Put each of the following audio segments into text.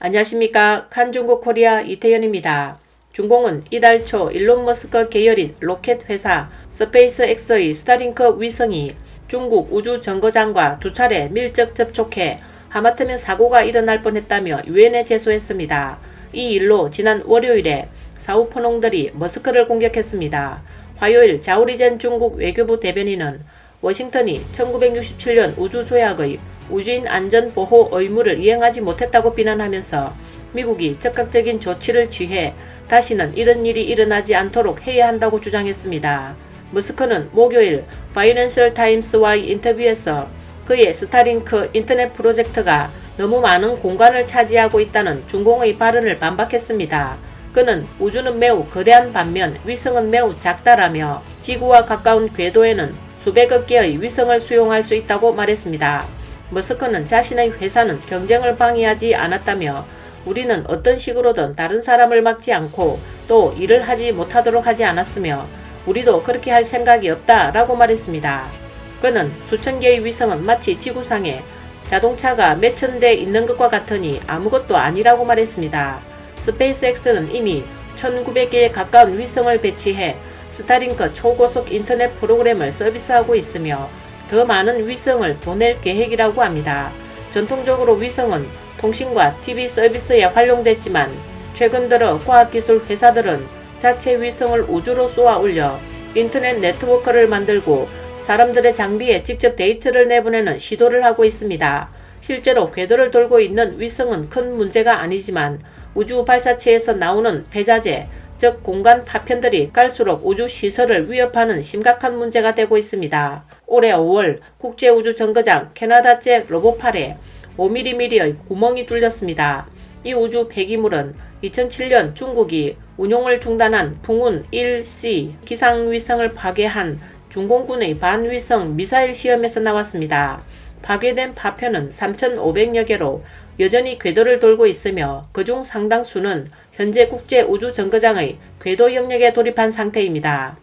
안녕하십니까. 칸중국 코리아 이태현입니다. 중공은 이달 초 일론 머스크 계열인 로켓 회사 스페이스X의 스타링크 위성이 중국 우주정거장과 두 차례 밀접 접촉해 하마터면 사고가 일어날 뻔했다며 유엔에 제소했습니다. 이 일로 지난 월요일에 사우퍼농들이 머스크를 공격했습니다. 화요일 자오리젠 중국 외교부 대변인은 워싱턴이 1967년 우주조약의 우주인 안전보호 의무를 이행하지 못했다고 비난하면서 미국이 적극적인 조치를 취해 다시는 이런 일이 일어나지 않도록 해야 한다고 주장했습니다. 머스크는 목요일 파이낸셜 타임스와의 인터뷰에서 그의 스타링크 인터넷 프로젝트가 너무 많은 공간을 차지하고 있다는 중공의 발언을 반박했습니다. 그는 우주는 매우 거대한 반면 위성은 매우 작다라며 지구와 가까운 궤도에는 수백억 개의 위성을 수용할 수 있다고 말했습니다. 머스크는 자신의 회사는 경쟁을 방해하지 않았다며 우리는 어떤 식으로든 다른 사람을 막지 않고 또 일을 하지 못하도록 하지 않았으며 우리도 그렇게 할 생각이 없다라고 말했습니다. 그는 수천 개의 위성은 마치 지구상에 자동차가 몇천 대 있는 것과 같으니 아무것도 아니라고 말했습니다. 스페이스X는 이미 1900개에 가까운 위성을 배치해 스타링크 초고속 인터넷 프로그램을 서비스하고 있으며 더 많은 위성을 보낼 계획이라고 합니다. 전통적으로 위성은 통신과 TV 서비스에 활용됐지만 최근 들어 과학기술 회사들은 자체 위성을 우주로 쏘아 올려 인터넷 네트워크를 만들고 사람들의 장비에 직접 데이터를 내보내는 시도를 하고 있습니다. 실제로 궤도를 돌고 있는 위성은 큰 문제가 아니지만 우주 발사체에서 나오는 폐자재, 즉 공간 파편들이 갈수록 우주 시설을 위협하는 심각한 문제가 되고 있습니다. 올해 5월 국제우주정거장 캐나다제 로봇팔에 5mm의 구멍이 뚫렸습니다. 이 우주 폐기물은 2007년 중국이 운용을 중단한 풍운 1C 기상위성을 파괴한 중공군의 반위성 미사일 시험에서 나왔습니다. 파괴된 파편은 3,500여 개로 여전히 궤도를 돌고 있으며 그중 상당수는 현재 국제우주정거장의 궤도 영역에 돌입한 상태입니다.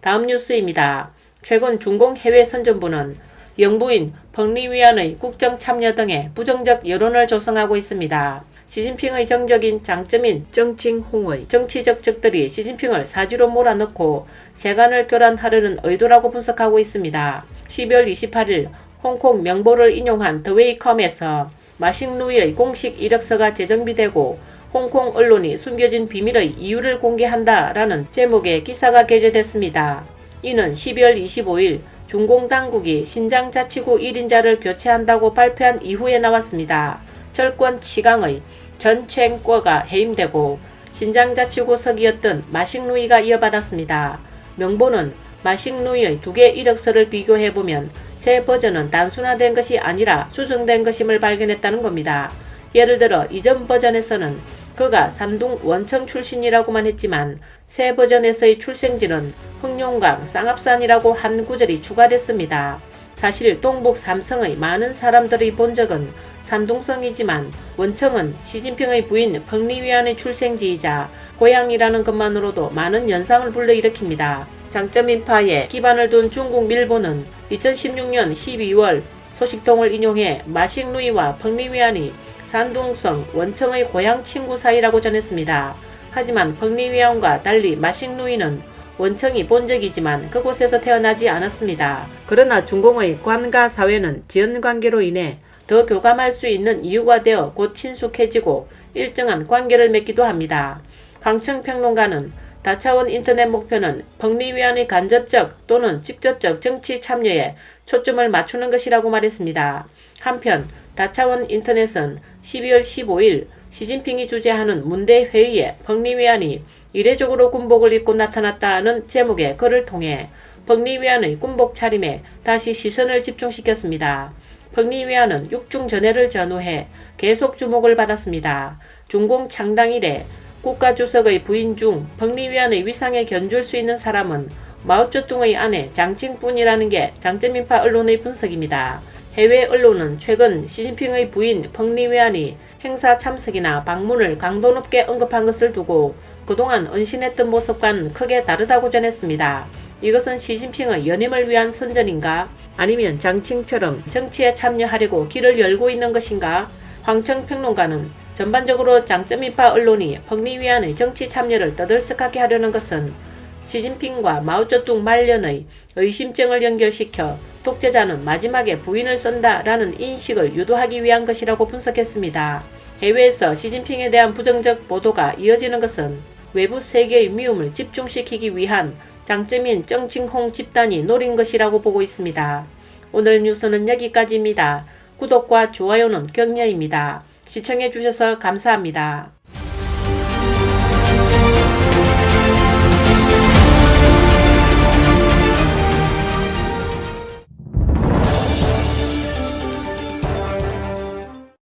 다음 뉴스입니다. 최근 중공 해외선전부는 영부인 펑리위안의 국정 참여 등에 부정적 여론을 조성하고 있습니다. 시진핑의 정적인 장점인 정칭홍의 정치적 적들이 시진핑을 사지로 몰아넣고 세간을 교란하려는 의도라고 분석하고 있습니다. 12월 28일 홍콩 명보를 인용한 더웨이컴에서 마식루이의 공식 이력서가 재정비되고 홍콩 언론이 숨겨진 비밀의 이유를 공개한다라는 제목의 기사가 게재됐습니다. 이는 12월 25일 중공 당국이 신장자치구 1인자를 교체한다고 발표한 이후에 나왔습니다. 철권 치강의 전첸궈가 해임되고 신장자치구석이었던 마식루이가 이어받았습니다. 명보는 마식루이의 두 개 이력서를 비교해보면 새 버전은 단순화된 것이 아니라 수정된 것임을 발견했다는 겁니다. 예를 들어 이전 버전에서는 그가 산둥 원청 출신이라고만 했지만 새 버전에서의 출생지는 흑룡강 쌍합산이라고 한 구절이 추가됐습니다. 사실 동북 삼성의 많은 사람들의 본적은 산둥성이지만 원청은 시진핑의 부인 펑리위안의 출생지이자 고향이라는 것만으로도 많은 연상을 불러일으킵니다. 장점인파에 기반을 둔 중국 밀보는 2016년 12월 소식통을 인용해 마식루이와 펑리위안이 산둥성 원청의 고향 친구 사이라고 전했습니다. 하지만 펑리위안과 달리 마식루이는 원청이 본적이지만 그곳에서 태어나지 않았습니다. 그러나 중공의 관가 사회는 지연관계로 인해 더 교감할 수 있는 이유가 되어 곧 친숙해지고 일정한 관계를 맺기도 합니다. 황청평론가는 다차원 인터넷 목표는 펑리위안의 간접적 또는 직접적 정치 참여에 초점을 맞추는 것이라고 말했습니다. 한편 다차원 인터넷은 12월 15일 시진핑이 주재하는 문대회의에 펑리위안이 이례적으로 군복을 입고 나타났다는 제목의 글을 통해 펑리위안의 군복 차림에 다시 시선을 집중시켰습니다. 펑리위안은 육중전해를 전후해 계속 주목을 받았습니다. 중공 창당 이래 국가주석의 부인 중 펑리위안의 위상에 견줄 수 있는 사람은 마오쩌둥의 아내 장칭뿐이라는 게 장점인파 언론의 분석입니다. 해외 언론은 최근 시진핑의 부인 펑리위안이 행사 참석이나 방문을 강도 높게 언급한 것을 두고 그동안 은신했던 모습과는 크게 다르다고 전했습니다. 이것은 시진핑의 연임을 위한 선전인가? 아니면 장칭처럼 정치에 참여하려고 길을 열고 있는 것인가? 황청평론가는 전반적으로 장점인파 언론이 펑리위안의 정치 참여를 떠들썩하게 하려는 것은 시진핑과 마오쩌둥 말년의 의심증을 연결시켜 독재자는 마지막에 부인을 쓴다라는 인식을 유도하기 위한 것이라고 분석했습니다. 해외에서 시진핑에 대한 부정적 보도가 이어지는 것은 외부 세계의 미움을 집중시키기 위한 장점인 정칭홍 집단이 노린 것이라고 보고 있습니다. 오늘 뉴스는 여기까지입니다. 구독과 좋아요는 격려입니다. 시청해주셔서 감사합니다.